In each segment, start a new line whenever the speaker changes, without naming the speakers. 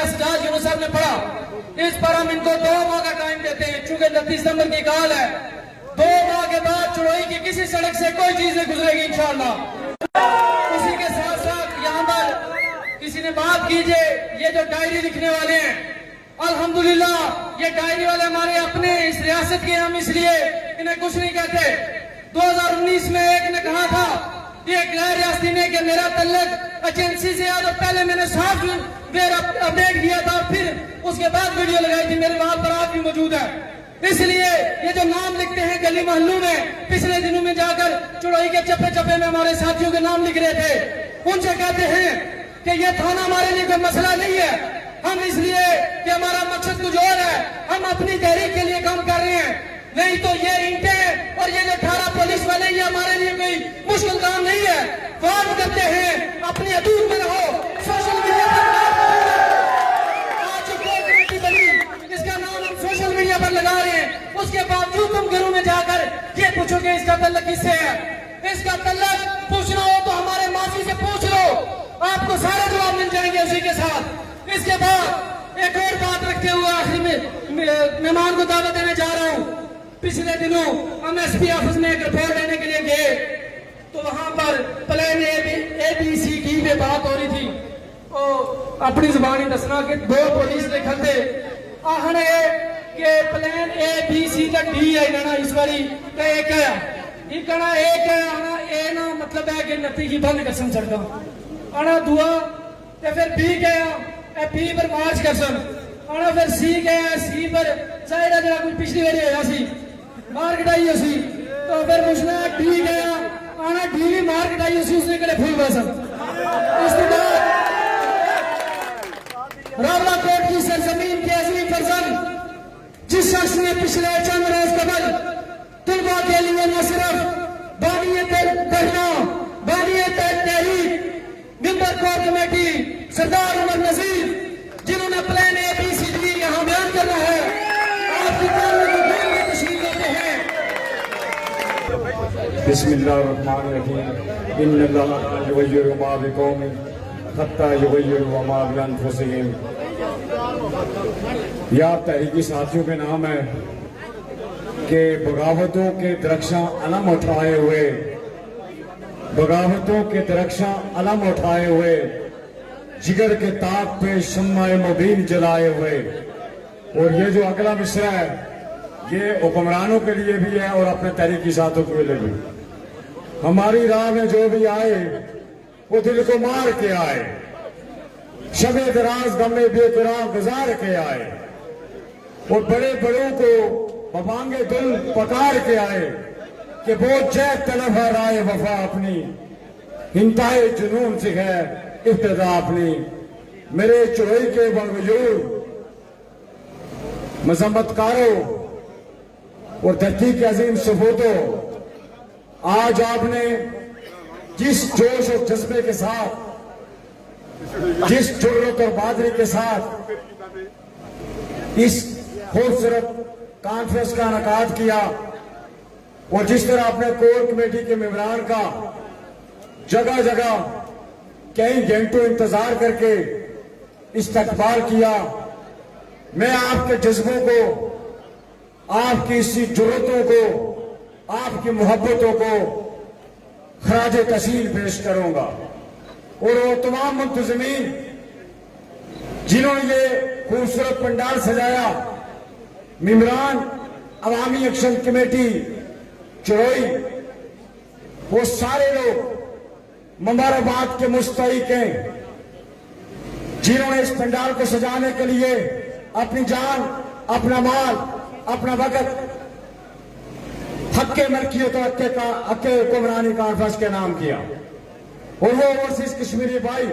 सजाद यूनुस साहब ने पढ़ा, इस पर हम इनको 2 माह का टाइम देते हैं। चूंकि 29 दिसंबर की कॉल है, 2 माह के बाद चुड़ोई की किसी सड़क से कोई चीज नहीं गुजरेगी इंशाअल्लाह। उसी के साथ साथ यहाँ पर किसी ने बात कीजिए, ये जो डायरी लिखने वाले हैं, अल्हम्दुलिल्लाह ये डायरी वाले हमारे अपने इस रियासत के, हम इसलिए इन्हें कुछ नहीं कहते। 2019 में एक ने कहा था, ये गैर रियासती ने, कि मेरा तल्लक एजेंसी से याद, पहले मैंने सॉफ्टवेयर अपडेट किया था, फिर उसके बाद वीडियो लगाई थी, मेरे वहां पर आज भी मौजूद है। इसलिए ये जो नाम लिखते हैं गली मोहल्लों में, पिछले दिनों में जाकर चुड़ोई के चप्पे चप्पे में हमारे साथियों के नाम लिख रहे थे, उनसे कहते हैं कि ये थाना हमारे लिए कोई मसला नहीं है, हम इसलिए कि हमारा मकसद कुछ और है, हम अपनी तहरीक के लिए काम कर रहे हैं। नहीं तो ये ईंटें और ये जो 18 पुलिस वाले, ये हमारे लिए कोई मुश्किल काम नहीं है। वार्न करते हैं, अपनी हदूद में रहो, सोशल मीडिया पर आज कोई कमेटी बनी, इसका नाम हम सोशल मीडिया पर लगा रहे हैं, उसके बावजूद तुम घरों में जाकर ये पूछोगे इसका तल्लक किससे है। इसका तल्लक पूछना हो तो हमारे माजी से पूछ लो, आपको सारे जवाब मिल जाएंगे उसी के साथ। इसके बाद एक और बात रखते हुए आखिरी में मेहमान को दावत देने जा रहा हूँ। पिछले दिनों हम एसपी ऑफिस में एक रिपोर्ट देने के लिए गए, तो वहां पर प्लान ABC की भी बात हो रही थी। तो अपनी जुबानी दसना कि 2 पुलिस के खंदे आहने के प्लान ABC का D है ना इस बारी का एक है, इकना एक है आना ए ना मतलब है कि नती की बंद कसम सड़का आना दुआ, ते फिर B गया ए B पर मार्च कसम आना, फिर C गया C पर जाहिर है जरा कुछ पिछली बारी होया सी मार कटाई उसी, तो फिर मुझने D गया आना D भी मार कटाई उसी, उसने करे फुल बसम। उसके बाद रावलाकोट की सरजमीन के अज़ीम फर्जंद, जिस शख्स ने पिछले चंद रोज कबल तुलबा के लिए न सिर्फ बानियत धरना, बानियत तहरीक, मिंबर कोर कमेटी, सरदार उमर नजीर, जिन्होंने प्लान ABC दी, यहाँ बयान करना है, आपकी तशरीफ देते हैं।
बिस्मिल्लाहिर्रहमानिर्रहीम, इन्नल्लाहा युगय्यिरु मा बिकौमिन हत्ता युगय्यिरु मा बिअनफुसिहिम। या तहरीकी साथियों के नाम है कि बगावतों के दरख्शां अलम उठाए हुए, बगावतों के दरख्शां अलम उठाए हुए, जिगर के ताक पे शम्माए मुबीन जलाए हुए। और ये जो अगला मिसरा है, ये हुक्मरानों के लिए भी है और अपने तहरीकी साथियों के लिए भी। हमारी राह में जो भी आए वो दिल को मार के आए, शबे दराज गमे बेकुरां गुजार के आए, और बड़े बड़ों को बबांगे दिल पकार के आए कि वो जय तलब है राय वफा अपनी, इंतहाए जुनून से है इब्तिदा अपनी। मेरे चुड़ोई के बावजूद मजम्मतकारों और धरती के अजीम सपूतों, आज आपने जिस जोश और जज्बे के साथ, जिस जुर्रत और बहादुरी के साथ इस खूबसूरत कॉन्फ्रेंस का इनेकाद किया, और जिस तरह आपने कोर कमेटी के मेंबरान का जगह जगह कई घंटों इंतजार करके इस्तकबाल किया, मैं आपके जज्बों को, आपकी इसी जुर्रतों को, आपकी मोहब्बतों को खराज तहसील पेश करूंगा। और वो तमाम मुंतज़मीन जिन्होंने ये खूबसूरत पंडाल सजाया, मेंबरान अवामी एक्शन कमेटी चुड़ोई, वो सारे लोग मुबारकबाद के मुस्तहिक हैं, जिन्होंने इस पंडाल को सजाने के लिए अपनी जान, अपना माल, अपना वक़्त हक्के मलकियत और हक्के हुक्मरानी कॉन्फ्रेंस के नाम किया। और वो ओवरसीज कश्मीरी भाई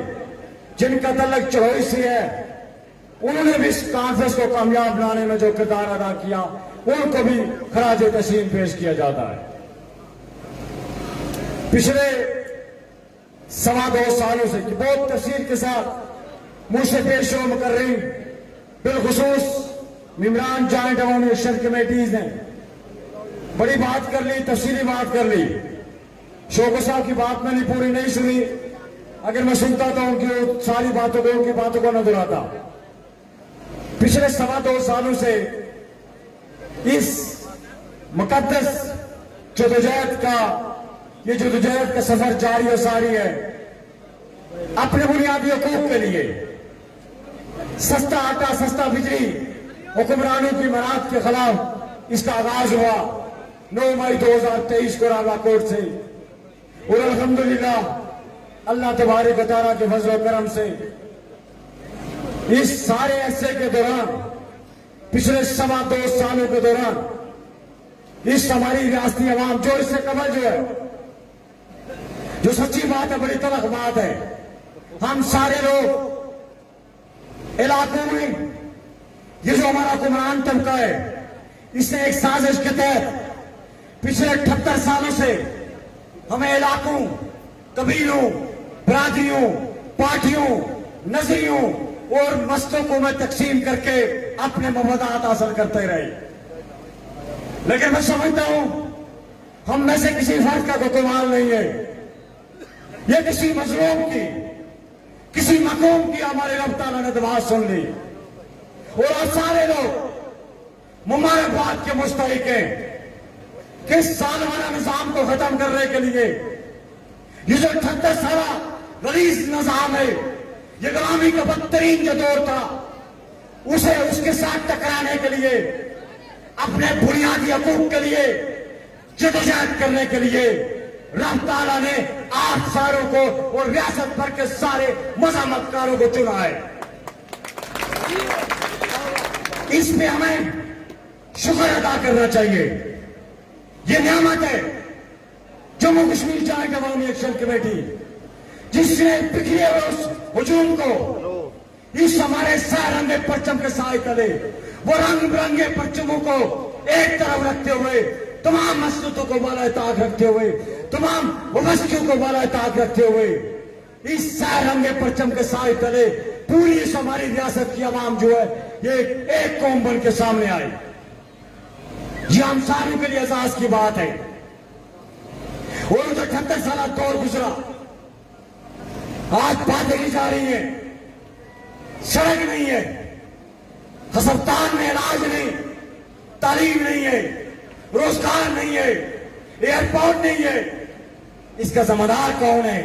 जिनका तल्लक चुड़ोई से है, उन्होंने भी इस कॉन्फ्रेंस को कामयाब बनाने में जो किरदार अदा किया, उनको भी खराज तस्लीम पेश किया जाता है। पिछले 2.25 सालों से बहुत तफसील के साथ मुझसे पेश कर रही, बिलखुसूस मेंबरान जॉइंट अवामी एक्शन कमेटीज ने बड़ी बात कर ली, तफसीली बात कर ली। शोको साहब की बात मैंने पूरी नहीं सुनी, अगर मैं सुनता तो उनकी सारी बातों को, उनकी बातों को न दोहराता। पिछले 2.25 सालों से इस मुकद्दस जदोजहद का सफर जारी और सारी है। अपने बुनियादी हकूक के लिए सस्ता आटा, सस्ता बिजली, हुक्मरानों की मराद के खिलाफ इसका आगाज हुआ 9 मई 2023 को रावलाकोट से। और अल्हम्दुलिल्लाह अल्लाह तबारक व तआला के फज़ल व करम से इस सारे अरसे के दौरान, पिछले 2.25 सालों के दौरान इस हमारी रियासती अवाम जो इससे कबल जो है, जो सच्ची बात है, बड़ी तलख बात है, हम सारे लोग इलाकों में ये जो हमारा हुक्मरान तबका है, इसने एक साजिश के तहत पिछले 78 सालों से हमें इलाकों, कबीलों, बरादरियों, पार्टियों, नजरियों और मस्तकों में तकसीम करके अपने मफादात हासिल करते रहे। लेकिन मैं समझता हूं हम में से किसी फर्द का कोई कमाल नहीं है। ये किसी मजलूम की, किसी मकूम की हमारे रब तआला ने दुआ सुन ली और आज सारे लोग मुबारकबाद के मुस्तहिक हैं कि इस सालवाना निजाम को खत्म करने के लिए ये जो 78 साल गलीज निजाम है, ये गुलामी का बदतरीन जो दौर था, उसे उसके साथ टकराने के लिए, अपने बुनियादी हकूक के लिए जदोजहद करने के लिए रब तआला ने आप सारों को और रियासत भर के सारे मज़ामतकारों को चुना है। इसमें हमें शुक्र अदा करना चाहिए। ये नियामत है जम्मू कश्मीर जॉइंट अवामी एक्शन कमेटी, जिसने पिछले उस हुजूम को इस हमारे सारंगे परचम के साए तले वो रंग बिरंगे परचमों को एक तरफ रखते हुए, तमाम मसलतों को बाला ताक रखते हुए, तमाम वबस्तियों को बाला ताक रखते हुए इस सारंगे परचम के साए तले पूरी इस हमारी रियासत की आवाम जो है ये एक कौम बन के सामने आई। ये हम सारों के लिए एजाज की बात है। और जो 78 साल दौर गुजरा, आज बातें की जा रही है, सड़क नहीं है, अस्पताल में इलाज नहीं, तालीम नहीं है, रोजगार नहीं है, एयरपोर्ट नहीं है। इसका जिम्मेदार कौन है?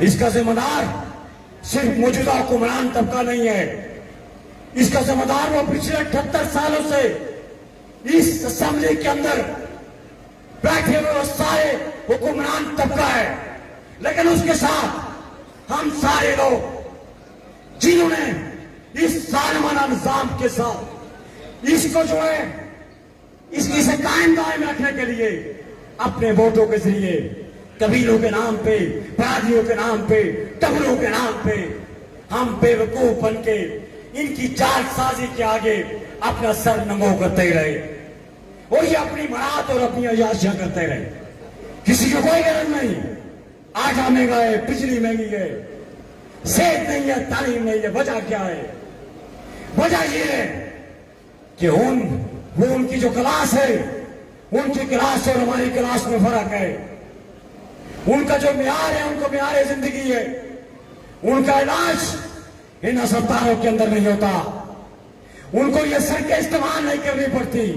इसका जिम्मेदार सिर्फ मौजूदा हुक्मरान तबका नहीं है, इसका जिम्मेदार वो पिछले 78 सालों से इस असेंबली के अंदर बैठे हुए सारे हुक्मरान तबका है। लेकिन उसके साथ हम सारे लोग जिन्होंने इस जालिमाना निजाम के साथ इसको जो है इसे कायम रखने के लिए अपने वोटों के जरिए, कबीलों के नाम पे, बरादरियों के नाम पे, टबरों के नाम पे हम बेवकूफ बन के इनकी जालसाजी के आगे अपना सर नंगो करते रहे और ये अपनी मराद और अपनी अयाशियां करते रहे। किसी को कोई गरज नहीं, आटा महंगा है, बिजली महंगी है, सेहत नहीं है, तालीम नहीं है। वजह क्या है? वजह ये है कि वो उनकी जो क्लास है, उनकी क्लास और हमारी क्लास में फर्क है। उनका जो म्यार है, उनको म्यार जिंदगी है, उनका इलाज इन अस्पतालों के अंदर नहीं होता, उनको ये सड़कें इस्तेमाल नहीं करनी पड़ती,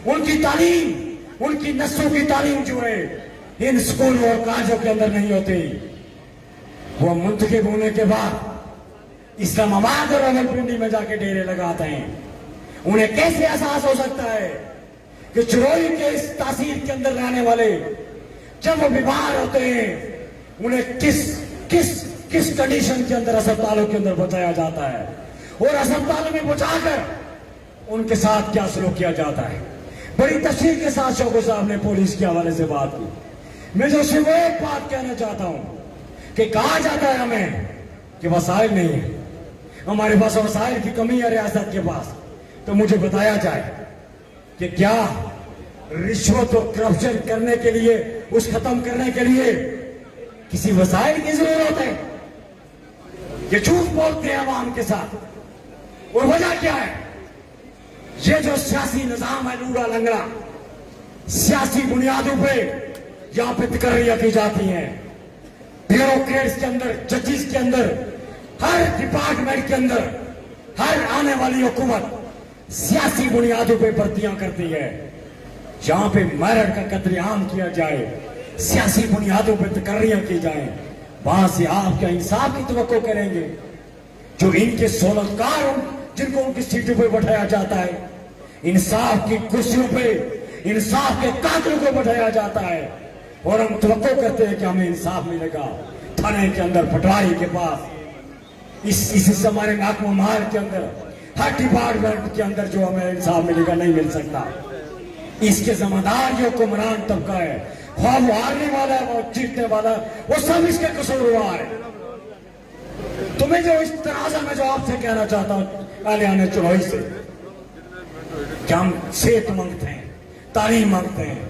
उनकी तालीम, उनकी नस्लों की तालीम जो है इन स्कूल और कॉलेजों के अंदर नहीं होती। वो मुंतखब होने के बाद इस्लामाबाद और रावलपिंडी में जाके डेरे लगाते हैं। उन्हें कैसे एहसास हो सकता है कि चुरोई के इस तासीर के अंदर रहने वाले जब वो बीमार होते हैं, उन्हें किस किस किस कंडीशन के अंदर अस्पतालों के अंदर पहुंचाया जाता है और अस्पतालों में पहुंचाकर उनके साथ क्या सलूक किया जाता है। बड़ी तफसील के साथ शौकत साहब ने पुलिस के हवाले से बात की। मैं जो सिर्फ एक बात कहना चाहता हूं कि कहा जाता है हमें कि वसाइल नहीं है, हमारे पास वसाइल की कमी है रियासत के पास। तो मुझे बताया जाए कि क्या रिश्वत और करप्शन करने के लिए, उस खत्म करने के लिए किसी वसाइल की जरूरत है? ये झूठ बोलते हैं अवाम के साथ। और वजह क्या है? ये जो सियासी निजाम है लूड़ा लंगड़ा, सियासी बुनियादों पे यहाँ पे तकर्रियां की जाती हैं, ब्यूरोक्रेट्स के अंदर, जजेस के अंदर, हर डिपार्टमेंट के अंदर हर आने वाली हुकूमत सियासी बुनियादों पे भर्तियां करती है। जहां पे मेरिट का कत्लेआम किया जाए, सियासी बुनियादों पे तकर्रियां की जाए, वहां से आप क्या इंसाफ की तवक्को करेंगे? जो इनके सोलतकार जिनको उनकी सीटों पे बैठाया जाता है, इंसाफ की कुर्सियों पे इंसाफ के कातिलों को बैठाया जाता है, और हम तवक्को करते हैं कि हमें इंसाफ मिलेगा थाने के अंदर, पटवारी के पास, इसी से हमारे नाकमा महल के अंदर, हर डिपार्टमेंट के अंदर जो हमें इंसाफ मिलेगा, नहीं मिल सकता। इसके जिम्मेदार जो हुक्मरान तबका है, ख्वाह वो हारने वाला है, वो जीतने वाला है, वो सब इसके कसूरवार है। तुम्हें जो इस तनाज़ा में जो आपसे कहना चाहता हूं आने आने चुनावी से, क्या हम सेहत मांगते हैं, तालीम मांगते हैं,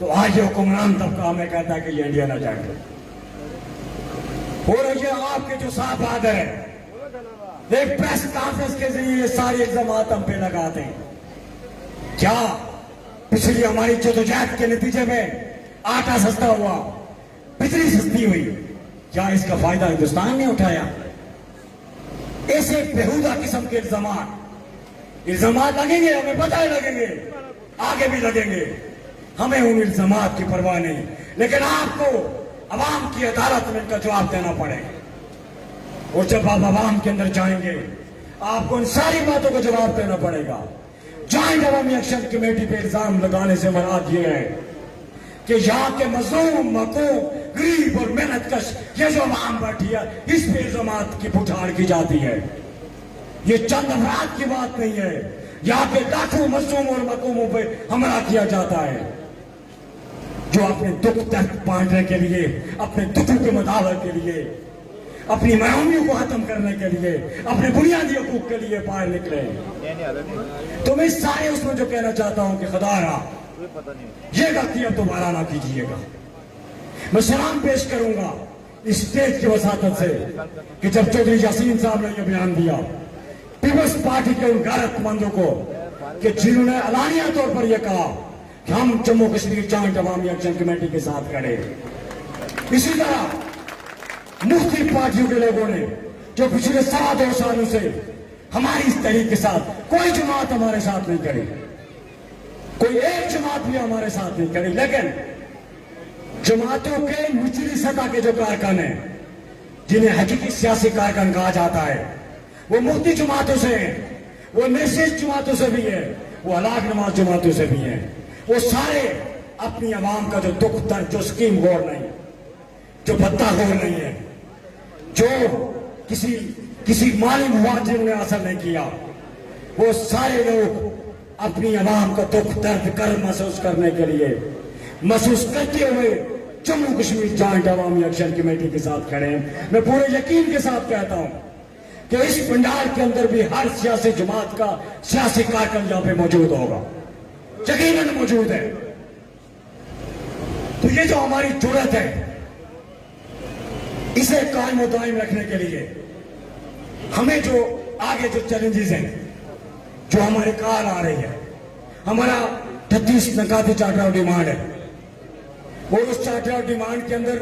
तो आज ये हुक्मरान तबका हमें कहता है कि ये इंडिया ना जाए। और ये आपके जो साहब है, एक प्रेस कॉन्फ्रेंस के जरिए सारे इल्जाम हम पे लगाते हैं। क्या पिछली हमारी जदोजहद के नतीजे में आटा सस्ता हुआ, बिजली सस्ती हुई, क्या इसका फायदा हिंदुस्तान ने उठाया? ऐसे बेहुदा किस्म के इल्जाम लगेंगे, हमें पता ही लगेंगे, आगे भी लगेंगे, हमें उन इल्जाम की परवाह नहीं, लेकिन आपको अवाम की अदालत में इनका जवाब देना पड़ेगा। और जब आप अवाम के अंदर जाएंगे, आपको इन सारी बातों का जवाब देना पड़ेगा। जॉइंट अवामी एक्शन कमेटी पे इल्जाम लगाने से मराद ये है कि यहाँ के मजलूम, मकूम, गरीब और मेहनत कश ये जो अवाम बैठी है, इस पे इल्जामात की पुठार की जाती है। ये चंद अफराद की बात नहीं है, यहाँ के लाखों मजलूम और मकूमों पे हमला किया जाता है, जो अपने दुख दर्द बांटने के लिए, अपने दुखों के मुदावल के लिए, अपनी महरूमियों को खत्म करने के लिए, अपने बुनियादी हकूक के लिए बाहर निकले। तो मैं सारे उसमें जो कहना चाहता हूं कि खुदारा ये गलती अब दोबारा ना कीजिएगा। मैं सलाम पेश करूंगा इस स्टेज की वसातत से कि जब चौधरी यासीन साहब ने यह बयान दिया पीपल्स पार्टी के उन गैरतमंदों को कि जिन्होंने अलानिया तौर पर यह कहा कि हम जम्मू कश्मीर जॉइंट अवामी एक्शन कमेटी के साथ खड़े, इसी तरह मुख्तलिफ पार्टियों के लोगों ने जो पिछले 2.25 सालों से हमारी इस तहरीक के साथ, कोई जमात हमारे साथ नहीं खड़ी, कोई एक जमात भी हमारे साथ नहीं खड़ी, लेकिन जमातों के निचली सतह के जो कारकुन हैं, जिन्हें हकीकी सियासी कारकुन कहा जाता है, वो मुफ्ती जमातों से हैं, वो मैसेज जमातों से भी है, वो अलाग नमाज जमातों से भी हैं, वो सारे अपनी आवाम का जो दुख दर्द, जो स्कीम गौर नहीं, जो भत्ता गौर नहीं है, जो किसी माली मुआवजे ने हासिल नहीं किया, वो सारे लोग अपनी आवाम का दुख दर्द कर महसूस करने के लिए, महसूस करते हुए जम्मू कश्मीर जॉइंट अवामी एक्शन कमेटी के साथ खड़े हैं। मैं पूरे यकीन के साथ कहता हूं कि इस पंडाल के अंदर भी हर सियासी जमात का सियासी कारकुन यहां पे मौजूद होगा, यकीनन मौजूद है। तो ये जो हमारी जरूरत है, इसे कायम और दायम रखने के लिए हमें जो आगे जो चैलेंजेस हैं, जो हमारे काल आ रही है, हमारा 38 नकाती चार्टर ऑफ डिमांड है, और उस चार्टर ऑफ डिमांड के अंदर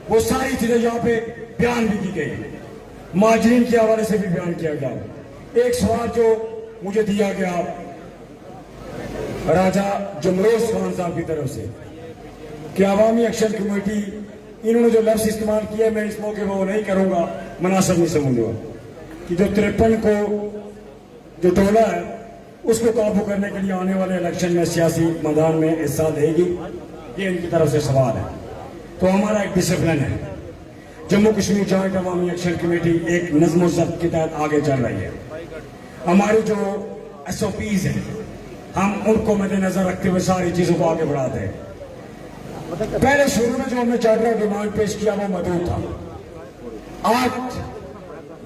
वो सारी चीजें यहाँ पे बयान भी की गई, माजरीन के हवाले से भी बयान किया गया। एक सवाल जो मुझे दिया गया राजा जमरोज खान साहब की तरफ से कि अवामी एक्शन कमेटी, इन्होंने जो लफ्ज इस्तेमाल किया, मैं इस मौके पर वो नहीं करूंगा, मुनासिब नहीं समझूंगा, कि जो 53 को जो टोला है उसको काबू करने के लिए आने वाले इलेक्शन में सियासी मैदान में हिस्सा देगी, ये इनकी तरफ से सवाल है। तो हमारा एक डिसिप्लिन है, जम्मू कश्मीर जॉइंट अवामी एक्शन कमेटी एक नज़्म ज़ब्त के तहत आगे चल रही है। हमारी जो SOPs हैं, हम उनको मद्देनजर रखते हुए सारी चीजों को आगे बढ़ाते हैं। पहले शुरू में जो हमने चार्टर ऑफ डिमांड पेश किया वो मौजूद था। 8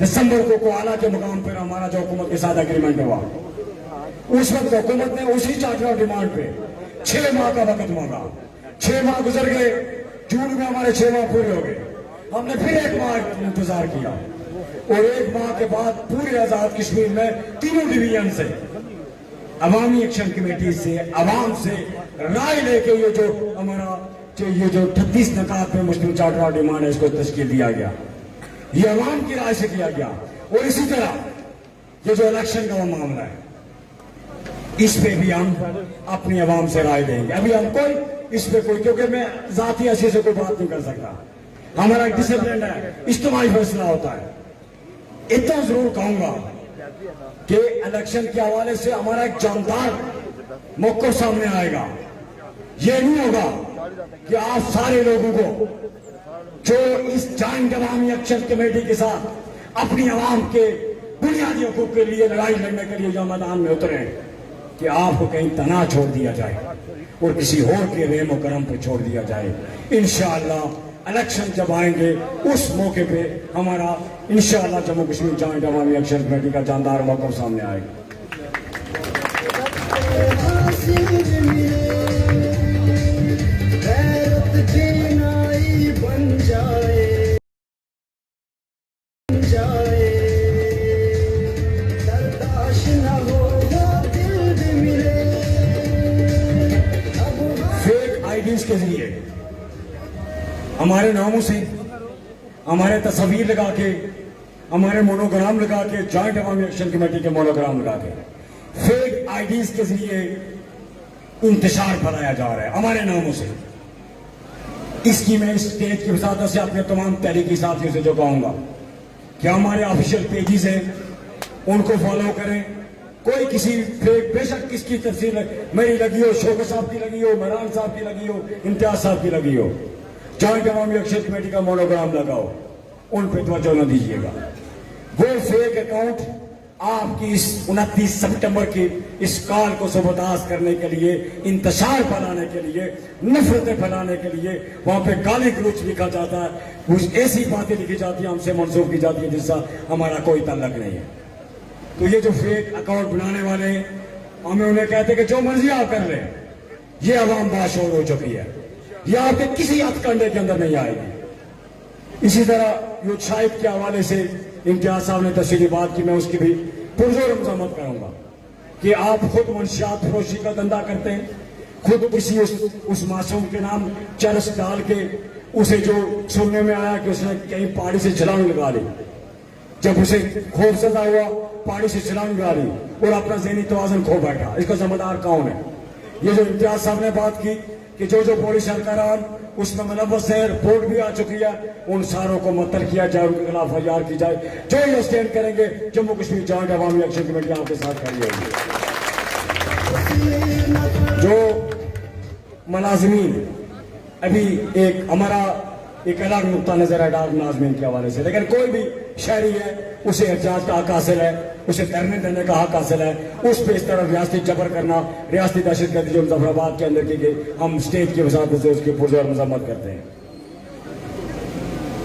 दिसंबर को कोआला के मुकाम पर हमारा जो हुकूमत के साथ एग्रीमेंट हुआ, उस वक्त हुकूमत ने उसी चार्टर ऑफ डिमांड पे 6 माह का वक्त मांगा। 6 माह गुजर गए, जून में हमारे 6 माह पूरे हो गए, हमने फिर 1 माह इंतजार किया, और 1 माह के बाद पूरे आजाद कश्मीर में तीनों डिवीजन से अवामी एक्शन कमेटी से, अवाम से राय लेके ये जो हमारा ये जो 38 नकात में मुस्लिम चार्टर ऑफ डिमांड है, इसको तश्कील दिया गया। ये अवाम की राय से किया गया। और इसी तरह ये जो इलेक्शन का मामला है, इस पे भी हम अपनी आवाम से राय देंगे। अभी हम कोई इस पे कोई, क्योंकि मैं जाती ऐसे से कोई बात नहीं कर सकता, हमारा एक डिसिप्लिन है, इज्तिमाई फैसला होता है। इतना जरूर कहूंगा कि इलेक्शन के हवाले से हमारा एक जानदार मौका सामने आएगा। ये नहीं होगा कि आप सारे लोगों को जो इस जॉइंट अवामी एक्शन कमेटी के साथ अपनी आवाम के बुनियादी हकूक के लिए लड़ाई लड़ने के लिए जो मैदान में उतरे, कि आपको कहीं तना छोड़ दिया जाए और किसी और के रेम करम पर छोड़ दिया जाए। इंशाअल्लाह इलेक्शन जब आएंगे उस मौके पे हमारा इंशाअल्लाह जम्मू कश्मीर जॉइंट अवामी एक्शन कमेटी का जानदार मौका सामने आएगा। के जरिए हमारे नामों से, हमारे तस्वीर लगा के, हमारे मोनोग्राम लगा के, जॉइंट अवामी एक्शन कमेटी के मोनोग्राम लगा के फेक आईडीज के जरिए इंतशार फैलाया जा रहा है हमारे नामों से। इसकी मैं इस स्टेज की वसादत से अपने तमाम तहरीकी साथियों से जो कहूंगा कि हमारे ऑफिशियल पेजेस हैं उनको फॉलो करें। कोई किसी फेक, बेशक किसकी तफसील मेरी लगी हो, शौकत साहब की लगी हो, महरान साहब की लगी हो, इम्तियाज साहब की लगी हो, जॉइंट अवामी एक्शन कमेटी का मोनोग्राम लगाओ, उन पर तवज्जो न दीजिएगा। वो फेक अकाउंट आपकी इस 29 सितंबर की इस काल को सबरदाश्त करने के लिए, इंतशार फैलाने के लिए, नफरतें फैलाने के लिए, वहां पे गाली गलौज लिखा जाता है, कुछ ऐसी बातें लिखी जाती है, हमसे मंसूब की जाती है जिसका हमारा कोई ताल्लुक नहीं है। तो ये जो फेक अकाउंट बनाने वाले, हमें उन्हें कहते कि जो मर्जी आप कर ले, ये अवाम बाशोर हो चुकी है, ये आपके किसी हथकंडे के अंदर नहीं आएगी। इसी तरह यो शाहिद के हवाले से इम्तियाज साहब ने तफसीली बात की, मैं उसकी भी पुरजोर मजम्मत करूंगा कि आप खुद मंशियात फरोशी का धंधा करते हैं, खुद किसी उस मासूम के नाम चरस डाल के उसे जो सुनने में आया कि उसने कहीं पहाड़ी से छलांग लगा ली, जब उसे खौफ सदा हुआ पहाड़ी से छलांग लगा ली और अपना ज़हनी तवाज़ुन खो बैठा। इसका जिम्मेदार कौन है? ये जो इम्तियाज साहब ने बात की कि जो जो पुलिस सरकारान उसमें मुलव्वस है, रिपोर्ट भी आ चुकी है, उन सारों को मुअत्तल किया जाए, उनके खिलाफ फरियाद की जाए। जो ये स्टैंड करेंगे, जम्मू कश्मीर जॉइंट अवामी एक्शन कमेटी आपके साथ खड़ी होगी। जो मुलाजिमीन, अभी एक हमारा एक अलग नुकता नजर है डॉक्टर मुलाजिमीन के हवाले से, लेकिन कोई भी शहरी है उसे एहतियात का हक हासिल है, उसे धरने देने का हक हासिल है। उस पर इस तरह रियासती जबर करना, रियासती दहशतगर्दी जो मुजफ्फराबाद के अंदर की गई, हम स्टेट की वसात से उसकी पुरजोर मजम्मत करते हैं।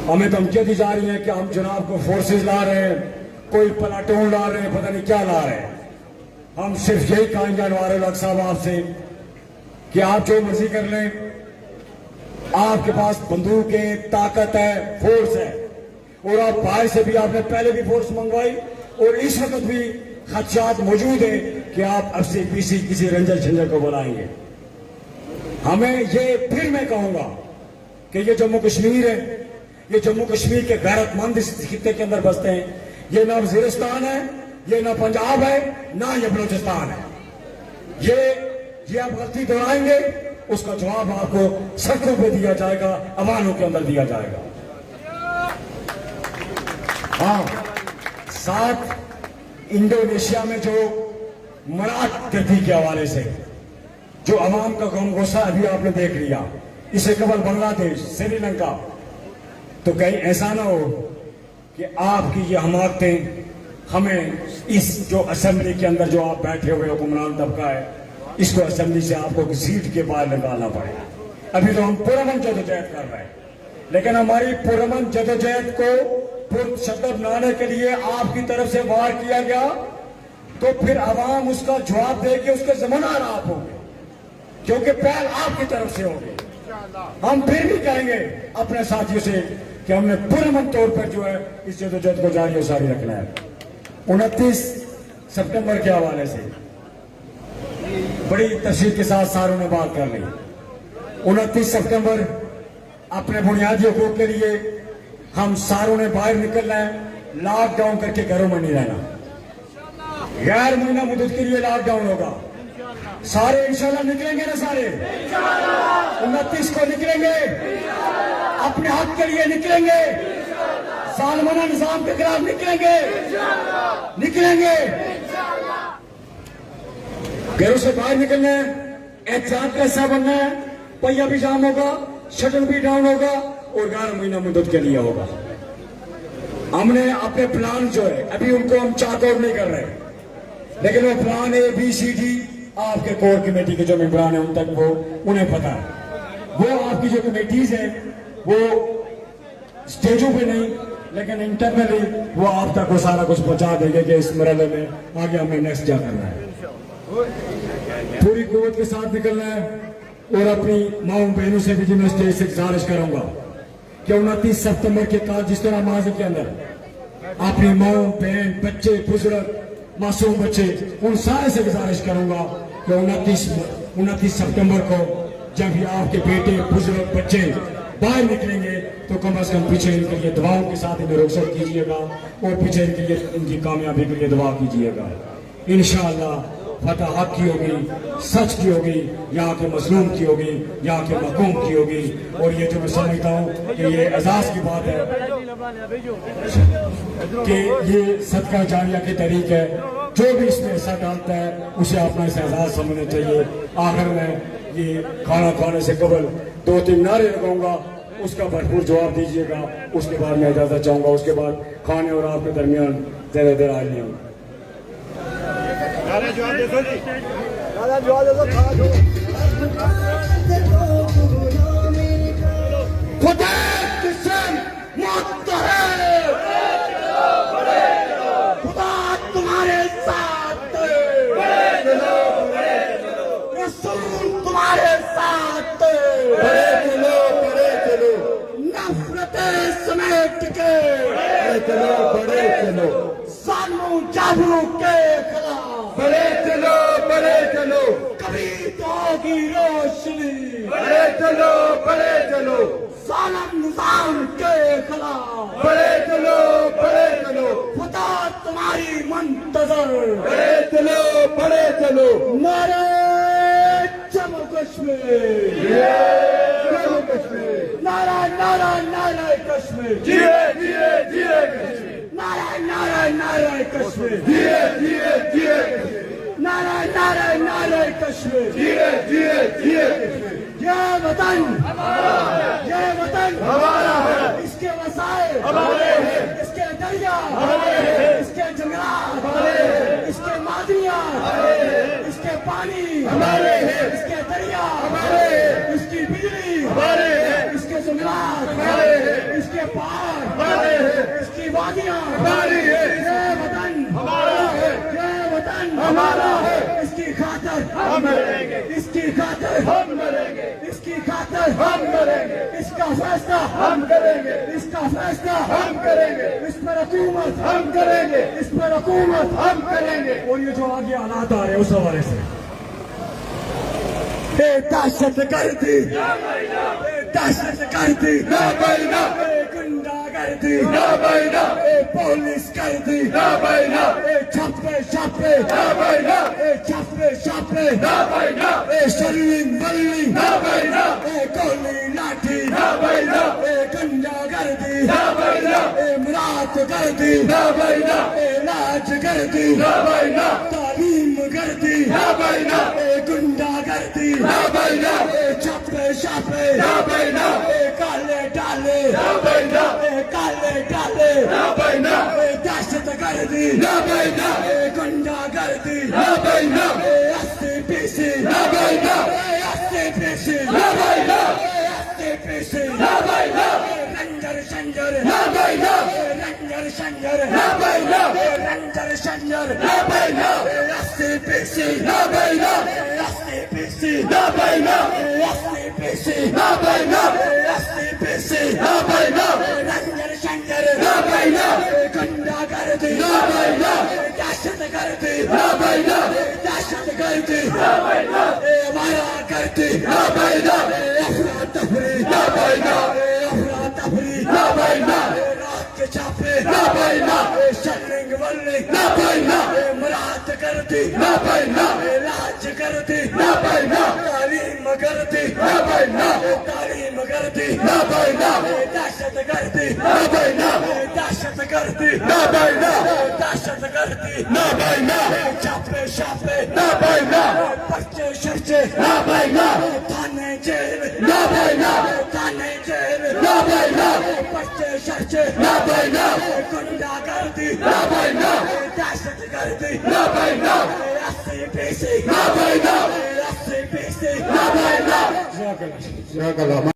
हमें धमकियां दी जा रही है कि हम जनाब को फोर्सेज ला रहे हैं, कोई प्लाटून ला रहे हैं, पता नहीं क्या ला रहे हैं। हम सिर्फ यही कहेंगे अनवारुल हक साहब आपसे कि आप जो मर्जी कर लें, आपके पास बंदूक है, ताकत है, फोर्स है, और आप बाहर से भी, आपने पहले भी फोर्स मंगवाई और इस वक्त भी खदशात मौजूद है कि आप अब से किसी रंजर झंझर को बुलाएंगे। हमें ये फिर मैं कहूंगा कि ये जम्मू कश्मीर है, ये जम्मू कश्मीर के गैरतमंद इस खित्ते के अंदर बसते हैं। ये ना वजीरिस्तान है, ये ना पंजाब है, ना ये बलूचिस्तान है। ये आप गलती दोहराएंगे, उसका जवाब आपको सड़कों पे दिया जाएगा, अवानों के अंदर दिया जाएगा। हाँ, साथ इंडोनेशिया में जो मराठ धरती के हवाले से जो अवाम का गम गुस्सा अभी आपने देख लिया, इसे कबल बांग्लादेश, श्रीलंका, तो कहीं ऐसा ना हो कि आपकी ये हमाकतें हमें इस जो असेंबली के अंदर जो आप बैठे हुए हुक्मरान तबका है, इसको असेंबली से आपको सीट के बाहर निकालना पड़े। अभी तो हम पुरअमन जदोजहद कर रहे हैं, लेकिन हमारी पुरअमन जदोजहद को पुरशद्दत बनाने के लिए आपकी तरफ से वार किया गया, तो फिर अवाम उसका जवाब देगी, उसके जिम्मेदार आप होंगे, क्योंकि पहल आपकी तरफ से होगी। हम फिर भी कहेंगे अपने साथियों से कि हमने पुरअमन तौर पर जो है इस जदोजहद को जारी और सारी रखना है। 29 सितंबर के हवाले से बड़ी तफसील के साथ सारों ने बात कर ली। 29 सितंबर अपने बुनियादी हकूक के लिए हम सारों ने बाहर निकलना है, लॉकडाउन करके घरों में नहीं रहना। गैर महीना मुद्दत के लिए लॉकडाउन होगा। सारे इंशाल्लाह निकलेंगे ना, सारे 29 को निकलेंगे, अपने हक के लिए निकलेंगे, जालिमाना निजाम के खिलाफ निकलेंगे। घरों से बाहर निकलना है, एहतियात का हिस्सा बनना है, पहिया भी जाम होगा, शटल भी डाउन होगा और 11 महीना मुद्दत के लिए होगा। हमने अपने प्लान जो है अभी उनको हम चार्ट आउट नहीं कर रहे, लेकिन वो प्लान ABCD आपके कोर कमेटी के जो मेंबरान है उन तक वो उन्हें पता है। वो आपकी जो कमेटीज है वो स्टेजों पे नहीं लेकिन इंटरनली वो आप तक वो सारा कुछ पहुंचा देंगे कि इस मरहले में आगे हमें नेक्स्ट क्या करना है। पूरी कुव्वत के साथ निकलना है और अपनी माओ बहनों से भी मैं स्टेज से गुजारिश करूंगा कि 29 सितंबर के काल जिस तरह माजी के अंदर अपनी माओ बहन बच्चे बुजुर्ग मासूम बच्चे उन सारे से गुजारिश करूंगा कि 29 सितंबर को जब ये आपके बेटे बुजुर्ग बच्चे बाहर निकलेंगे तो कम से कम पीछे इनके लिए दुआओं के साथ इन्हें रुखसत कीजिएगा और पीछे इनके लिए इनकी कामयाबी के लिए दुआ कीजिएगा। इंशाअल्लाह फतह हक की होगी, सच की होगी, यहाँ के मजलूम की होगी, यहाँ के मकूम की होगी। और ये जो मैं समझता हूँ कि ये एजाज की बात है कि ये सदका जारिया की तहरीक है, जो भी इसमें हिस्सा डालता है उसे अपना इस एजाज समझना चाहिए। आखिर में ये खाना खाने से कबल 2-3 नारे लगाऊंगा, उसका भरपूर जवाब दीजिएगा। उसके बाद मैं इजाजत चाहूंगा, उसके बाद खाने और आपके दरमियान ज्यादा देर आज नहीं होगा।
दादा जवाब दे दो जी, दादा जवाब दे दो।
खुदा किस्म मौत है, खुदा तुम्हारे साथ, रसूल तुम्हारे साथ, बड़े चलो नफरतें समेट के बड़े चलो सानू जाबरू के खिलाफ बड़े चलो कभी तो होगी रोशनी, बड़े चलो सालम निजाम के खिलाफ बड़े चलो खुदा तुम्हारी मुंतजर, बड़े चलो नारे जम्मू कश्मीर, नारा कश्मीर, जिए कश्मीर, नारा कश्मीर, जिए नारा कश्मीर, जिए ये वतन हमारा है, इसके वसाइल हमारे हैं, इसके दरिया हमारे हैं, इसके जंगलात हमारे हैं, इसके मादियाँ इसके पानी हमारे हैं, इसके दरिया हमारे हैं, इसकी बिजली हमारे हैं, इसके जंगलात हमारे हैं, इसके पहाड़ हमारे हैं, इसकी वादियाँ हमारी है, ये वतन हमारा है, ये वतन हमारा है, इसकी खातिर हम मरेंगे, इसकी खातिर हम मरेंगे, इसकी खातिर हम मरेंगे, इसका फैसला हम करेंगे, इसका फैसला हम करेंगे, इस पर हुकूमत हम करेंगे, इस पर हुकूमत हम करेंगे। और ये जो आगे हालात आ रहे हैं उस हवाले से दहशत गर्दी, गुंडा गर्दी, पुलिस गर्दी, छापे शर्लिंग बल्लिंग, गोली लाठी, गुंडा गर्दी, मुराद गर्दी, लाज गर्दी, तालीम गर्दी, गुंडा गर्दी, छापे काले डाले, दहशत गर्दी, गुंडा गर्दी, SCPC, रंजर शंजर, SCPC, गुंडा गर्दी, दहशत गर्दी, हमारा गर्दी, अफरा तफरी, रात के छापे, शर्लिंग वल्लिंग, मुराद करती ना भाई ना, राज करती ना भाई ना, तालीम करती ना भाई ना, तालीम करती ना भाई ना, दहशत करती ना भाई ना, दहशत करती ना भाई ना, दहशत करती ना भाई ना, छापे छापे ना भाई ना, पर्चे शर्चे ना भाई ना, थाने जेल ना भाई ना, थाने जेल ना भाई ना, पर्चे शर्चे ना भाई ना, गुंडा करती ना भाई ना, दहशत करती ना भाई ना, 80 पैसे ना भाई ना, 80 पैसे ना भाई ना।